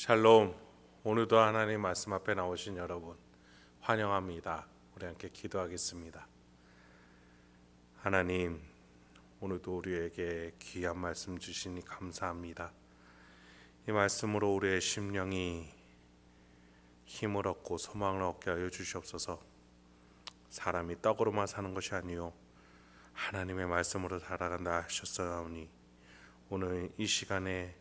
샬롬. 오늘도 하나님 말씀 앞에 나오신 여러분 환영합니다. 우리 함께 기도하겠습니다. 하나님, 오늘도 우리에게 귀한 말씀 주시니 감사합니다. 이 말씀으로 우리의 심령이 힘을 얻고 소망을 얻게 하여 주시옵소서. 사람이 떡으로만 사는 것이 아니요 하나님의 말씀으로 살아간다 하셨사오니, 오늘 이 시간에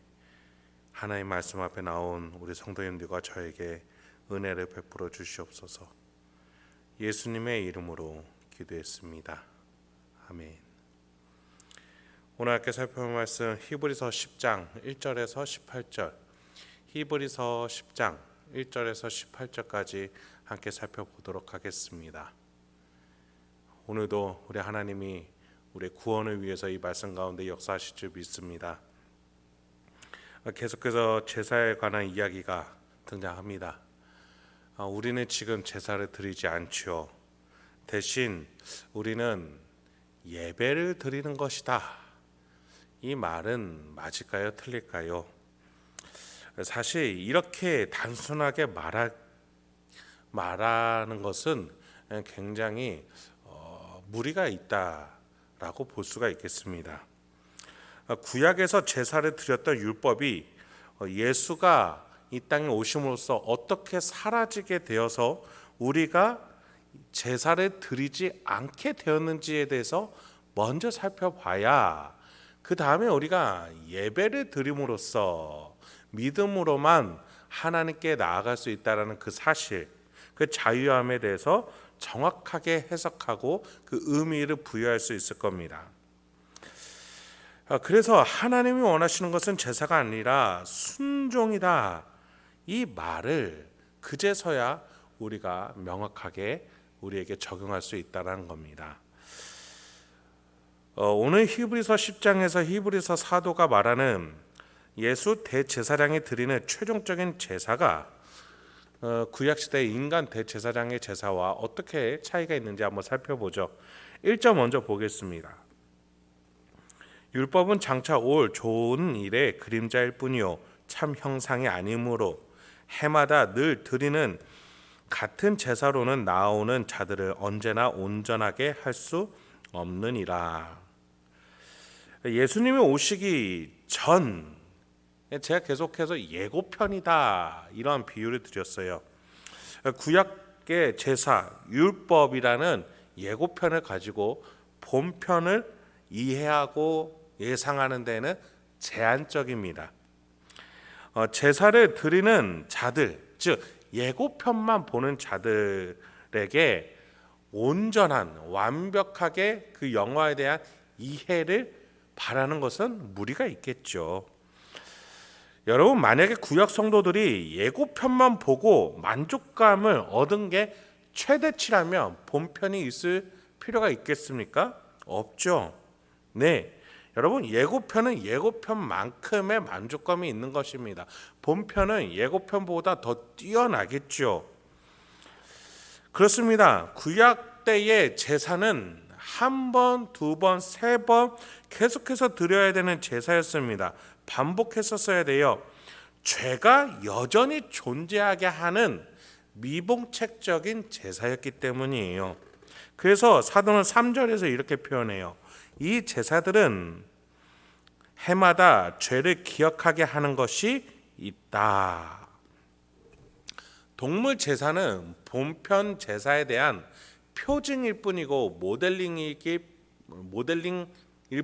하나님 말씀 앞에 나온 우리 성도님들과 저에게 은혜를 베풀어 주시옵소서. 예수님의 이름으로 기도했습니다. 아멘. 오늘 함께 살펴볼 말씀 히브리서 10장 1절에서 18절, 히브리서 10장 1절에서 18절까지 함께 살펴보도록 하겠습니다. 오늘도 우리 하나님이 우리의 구원을 위해서 이 말씀 가운데 역사하실 줄 믿습니다. 계속해서 제사에 관한 이야기가 등장합니다. 우리는 지금 제사를 드리지 않죠. 대신 우리는 예배를 드리는 것이다. 이 말은 맞을까요? 틀릴까요? 사실 이렇게 단순하게 말하는 것은 굉장히 무리가 있다라고 볼 수가 있겠습니다. 구약에서 제사를 드렸던 율법이 예수가 이 땅에 오심으로써 어떻게 사라지게 되어서 우리가 제사를 드리지 않게 되었는지에 대해서 먼저 살펴봐야 그 다음에 우리가 예배를 드림으로써 믿음으로만 하나님께 나아갈 수 있다는 그 사실, 그 자유함에 대해서 정확하게 해석하고 그 의미를 부여할 수 있을 겁니다. 그래서 하나님이 원하시는 것은 제사가 아니라 순종이다. 이 말을 그제서야 우리가 명확하게 우리에게 적용할 수 있다는 겁니다. 오늘 히브리서 10장에서 히브리서 사도가 말하는 예수 대제사장이 드리는 최종적인 제사가 구약시대의 인간 대제사장의 제사와 어떻게 차이가 있는지 한번 살펴보죠. 1절 먼저 보겠습니다. 율법은 장차 올 좋은 일의 그림자일 뿐이요 참 형상이 아니므로 해마다 늘 드리는 같은 제사로는 나오는 자들을 언제나 온전하게 할 수 없느니라. 예수님이 오시기 전, 제가 계속해서 예고편이다 이런 비유를 드렸어요. 구약의 제사, 율법이라는 예고편을 가지고 본편을 이해하고 예상하는 데는 제한적입니다. 제사를 드리는 자들, 즉 예고편만 보는 자들에게 온전한, 완벽하게 그 영화에 대한 이해를 바라는 것은 무리가 있겠죠. 여러분, 만약에 구약 성도들이 예고편만 보고 만족감을 얻은 게 최대치라면 본편이 있을 필요가 있겠습니까? 없죠. 네, 여러분, 예고편은 예고편만큼의 만족감이 있는 것입니다. 본편은 예고편보다 더 뛰어나겠죠. 그렇습니다. 구약 때의 제사는 한 번, 두 번, 세 번 계속해서 드려야 되는 제사였습니다. 반복했었어야 돼요. 죄가 여전히 존재하게 하는 미봉책적인 제사였기 때문이에요. 그래서 사도는 3절에서 이렇게 표현해요. 이 제사들은 해마다 죄를 기억하게 하는 것이 있다. 동물 제사는 본편 제사에 대한 표징일 뿐이고 모델링일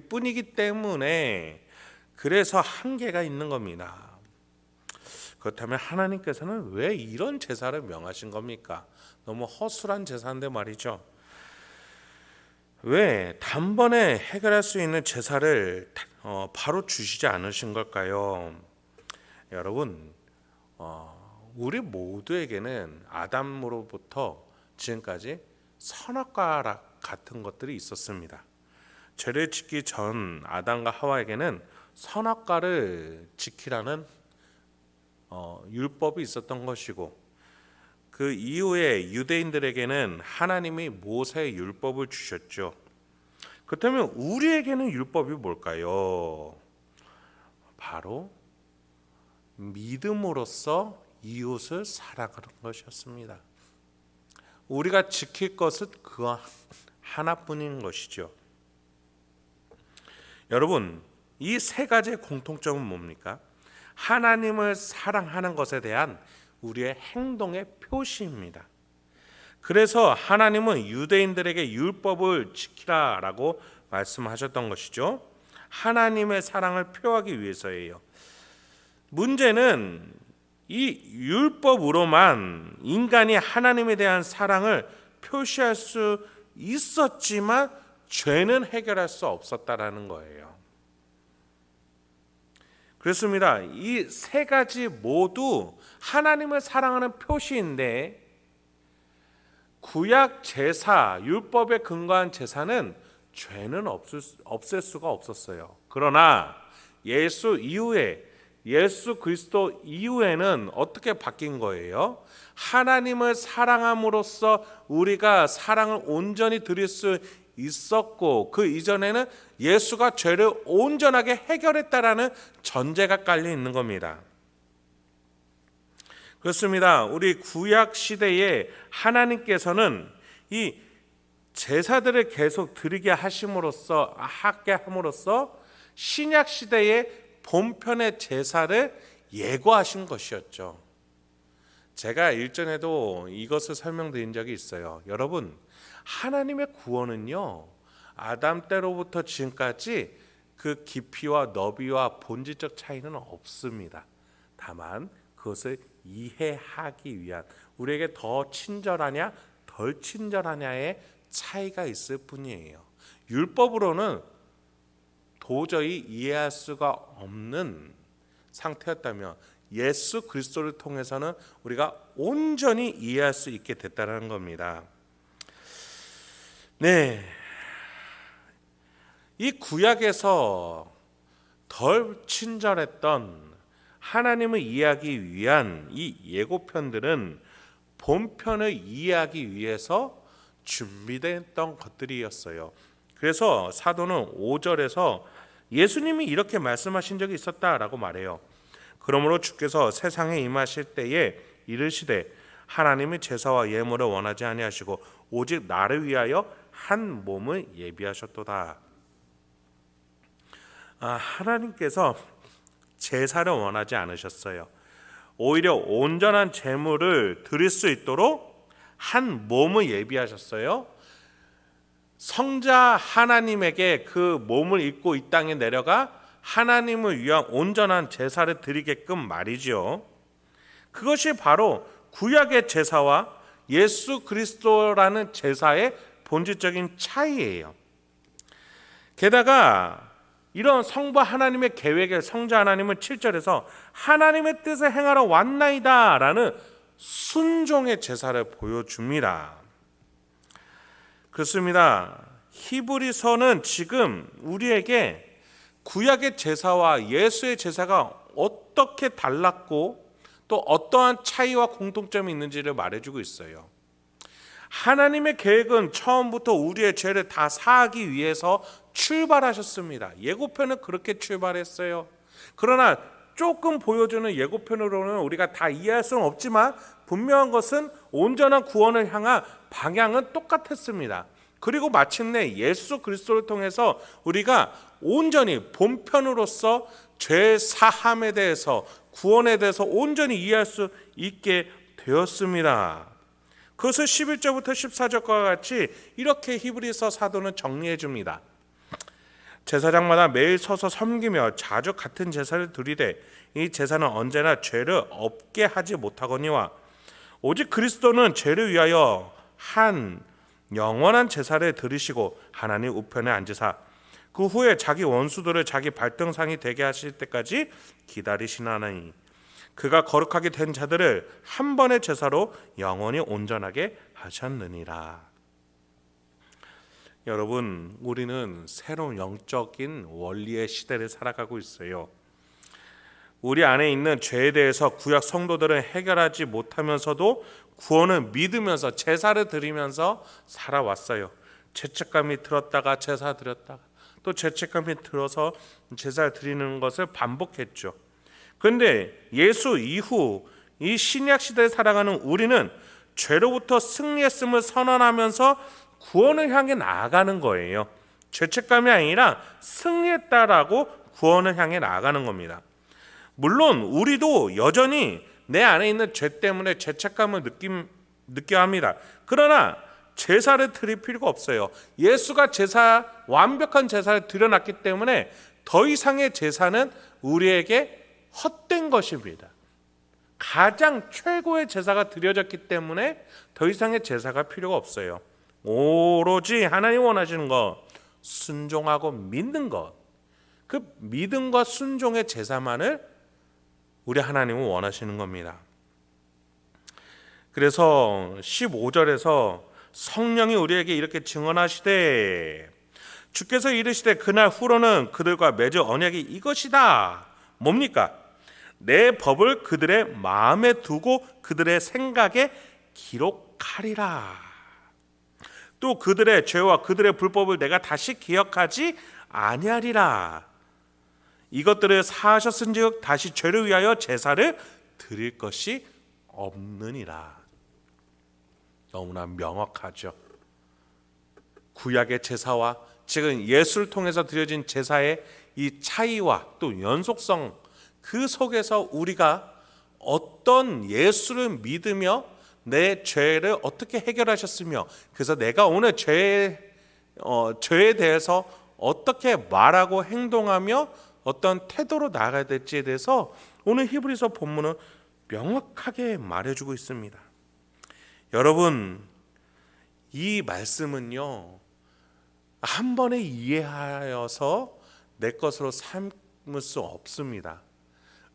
뿐이기 때문에 그래서 한계가 있는 겁니다. 그렇다면 하나님께서는 왜 이런 제사를 명하신 겁니까? 너무 허술한 제사인데 말이죠. 왜 단번에 해결할 수 있는 제사를 바로 주시지 않으신 걸까요? 여러분, 우리 모두에게는 아담으로부터 지금까지 선악과 같은 것들이 있었습니다. 죄를 짓기 전 아담과 하와에게는 선악과를 지키라는 율법이 있었던 것이고, 그 이후에 유대인들에게는 하나님이 모세의 율법을 주셨죠. 그렇다면 우리에게는 율법이 뭘까요? 바로 믿음으로써 이웃을 사랑하는 것이었습니다. 우리가 지킬 것은 그 하나뿐인 것이죠. 여러분, 이 세 가지의 공통점은 뭡니까? 하나님을 사랑하는 것에 대한 우리의 행동의 표시입니다. 그래서 하나님은 유대인들에게 율법을 지키라라고 말씀하셨던 것이죠. 하나님의 사랑을 표하기 위해서예요. 문제는 이 율법으로만 인간이 하나님에 대한 사랑을 표시할 수 있었지만 죄는 해결할 수 없었다라는 거예요. 그렇습니다. 이 세 가지 모두 하나님을 사랑하는 표시인데 구약 제사, 율법에 근거한 제사는 죄는 없앨 수가 없었어요. 그러나 예수 그리스도 이후에는 어떻게 바뀐 거예요? 하나님을 사랑함으로써 우리가 사랑을 온전히 드릴 수 있었고 그 이전에는 예수가 죄를 온전하게 해결했다라는 전제가 깔려 있는 겁니다. 그렇습니다. 우리 구약 시대에 하나님께서는 이 제사들을 계속 드리게 하게 함으로써 신약 시대의 본편의 제사를 예고하신 것이었죠. 제가 일전에도 이것을 설명드린 적이 있어요. 여러분, 하나님의 구원은요, 아담 때로부터 지금까지 그 깊이와 너비와 본질적 차이는 없습니다. 다만 그것을 이해하기 위한, 우리에게 더 친절하냐 덜 친절하냐의 차이가 있을 뿐이에요. 율법으로는 도저히 이해할 수가 없는 상태였다면 예수 그리스도를 통해서는 우리가 온전히 이해할 수 있게 됐다는 겁니다. 네, 이 구약에서 덜 친절했던 하나님을 이해하기 위한 이 예고편들은 본편을 이해하기 위해서 준비됐던 것들이었어요. 그래서 사도는 5절에서 예수님이 이렇게 말씀하신 적이 있었다라고 말해요. 그러므로 주께서 세상에 임하실 때에 이르시되 하나님의 제사와 예물을 원하지 아니하시고 오직 나를 위하여 한 몸을 예비하셨도다. 하나님께서 제사를 원하지 않으셨어요. 오히려 온전한 제물을 드릴 수 있도록 한 몸을 예비하셨어요. 성자 하나님에게 그 몸을 입고 이 땅에 내려가 하나님을 위한 온전한 제사를 드리게끔 말이죠. 그것이 바로 구약의 제사와 예수 그리스도라는 제사의 본질적인 차이예요. 게다가 이런 성부 하나님의 계획에 성자 하나님은 7절에서 하나님의 뜻을 행하러 왔나이다 라는 순종의 제사를 보여줍니다. 그렇습니다. 히브리서는 지금 우리에게 구약의 제사와 예수의 제사가 어떻게 달랐고 또 어떠한 차이와 공통점이 있는지를 말해주고 있어요. 하나님의 계획은 처음부터 우리의 죄를 다 사하기 위해서 출발하셨습니다. 예고편은 그렇게 출발했어요. 그러나 조금 보여주는 예고편으로는 우리가 다 이해할 수는 없지만 분명한 것은 온전한 구원을 향한 방향은 똑같았습니다. 그리고 마침내 예수 그리스도를 통해서 우리가 온전히 본편으로서 죄 사함에 대해서 구원에 대해서 온전히 이해할 수 있게 되었습니다. 그것을 11절부터 14절과 같이 이렇게 히브리서 사도는 정리해 줍니다. 제사장마다 매일 서서 섬기며 자주 같은 제사를 드리되 이 제사는 언제나 죄를 없게 하지 못하거니와 오직 그리스도는 죄를 위하여 한 영원한 제사를 드리시고 하나님 우편에 앉으사 그 후에 자기 원수들을 자기 발등상이 되게 하실 때까지 기다리시나니 그가 거룩하게 된 자들을 한 번의 제사로 영원히 온전하게 하셨느니라. 여러분, 우리는 새로운 영적인 원리의 시대를 살아가고 있어요. 우리 안에 있는 죄에 대해서 구약 성도들은 해결하지 못하면서도 구원을 믿으면서 제사를 드리면서 살아왔어요. 죄책감이 들었다가 제사 드렸다가 또 죄책감이 들어서 제사를 드리는 것을 반복했죠. 그런데 예수 이후 이 신약 시대에 살아가는 우리는 죄로부터 승리했음을 선언하면서 구원을 향해 나아가는 거예요. 죄책감이 아니라 승리했다라고 구원을 향해 나아가는 겁니다. 물론 우리도 여전히 내 안에 있는 죄 때문에 죄책감을 느껴야 합니다. 그러나 제사를 드릴 필요가 없어요. 예수가 완벽한 제사를 드려놨기 때문에 더 이상의 제사는 우리에게 헛된 것입니다. 가장 최고의 제사가 드려졌기 때문에 더 이상의 제사가 필요가 없어요. 오로지 하나님 원하시는 것, 순종하고 믿는 것, 그 믿음과 순종의 제사만을 우리 하나님은 원하시는 겁니다. 그래서 15절에서 성령이 우리에게 이렇게 증언하시되 주께서 이르시되 그날 후로는 그들과 맺을 언약이 이것이다. 뭡니까? 내 법을 그들의 마음에 두고 그들의 생각에 기록하리라. 또 그들의 죄와 그들의 불법을 내가 다시 기억하지 아니하리라. 이것들을 사하셨은즉 다시 죄를 위하여 제사를 드릴 것이 없느니라. 너무나 명확하죠. 구약의 제사와 지금 예수를 통해서 드려진 제사의 이 차이와 또 연속성, 그 속에서 우리가 어떤 예수를 믿으며 내 죄를 어떻게 해결하셨으며, 그래서 내가 오늘 죄에 대해서 어떻게 말하고 행동하며 어떤 태도로 나아가야 될지에 대해서 오늘 히브리서 본문은 명확하게 말해주고 있습니다. 여러분, 이 말씀은요, 한 번에 이해하여서 내 것으로 삼을 수 없습니다.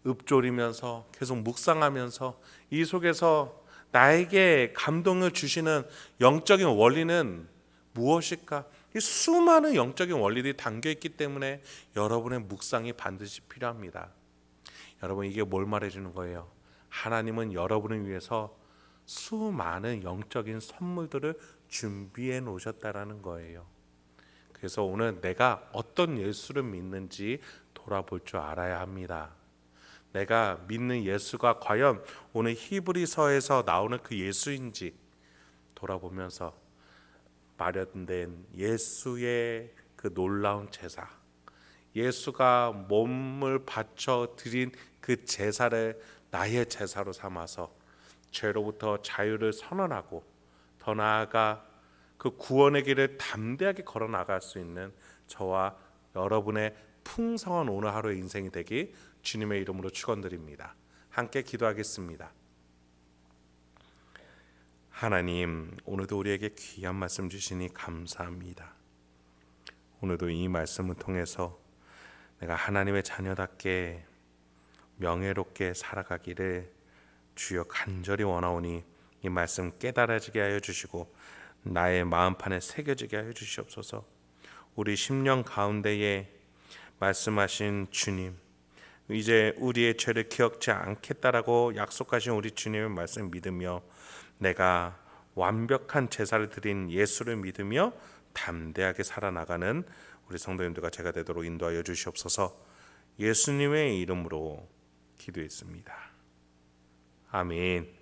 읊조리면서 계속 묵상하면서 이 속에서 나에게 감동을 주시는 영적인 원리는 무엇일까? 이 수많은 영적인 원리들이 담겨 있기 때문에 여러분의 묵상이 반드시 필요합니다. 여러분, 이게 뭘 말해주는 거예요? 하나님은 여러분을 위해서 수많은 영적인 선물들을 준비해 놓으셨다라는 거예요. 그래서 오늘 내가 어떤 예수를 믿는지 돌아볼 줄 알아야 합니다. 내가 믿는 예수가 과연 오늘 히브리서에서 나오는 그 예수인지 돌아보면서 마련된 예수의 그 놀라운 제사, 예수가 몸을 바쳐 드린 그 제사를 나의 제사로 삼아서 죄로부터 자유를 선언하고 더 나아가 그 구원의 길을 담대하게 걸어 나갈 수 있는 저와 여러분의 풍성한 오늘 하루의 인생이 되기 주님의 이름으로 축원드립니다. 함께 기도하겠습니다. 하나님, 오늘도 우리에게 귀한 말씀 주시니 감사합니다. 오늘도 이 말씀을 통해서 내가 하나님의 자녀답게 명예롭게 살아가기를 주여 간절히 원하오니 이 말씀 깨달아지게 하여 주시고 나의 마음판에 새겨지게 하여 주시옵소서. 우리 심령 가운데에 말씀하신 주님, 이제 우리의 죄를 기억지 않겠다라고 약속하신 우리 주님의 말씀 믿으며 내가 완벽한 제사를 드린 예수를 믿으며 담대하게 살아나가는 우리 성도님들과 제가 되도록 인도하여 주시옵소서. 예수님의 이름으로 기도했습니다. 아멘.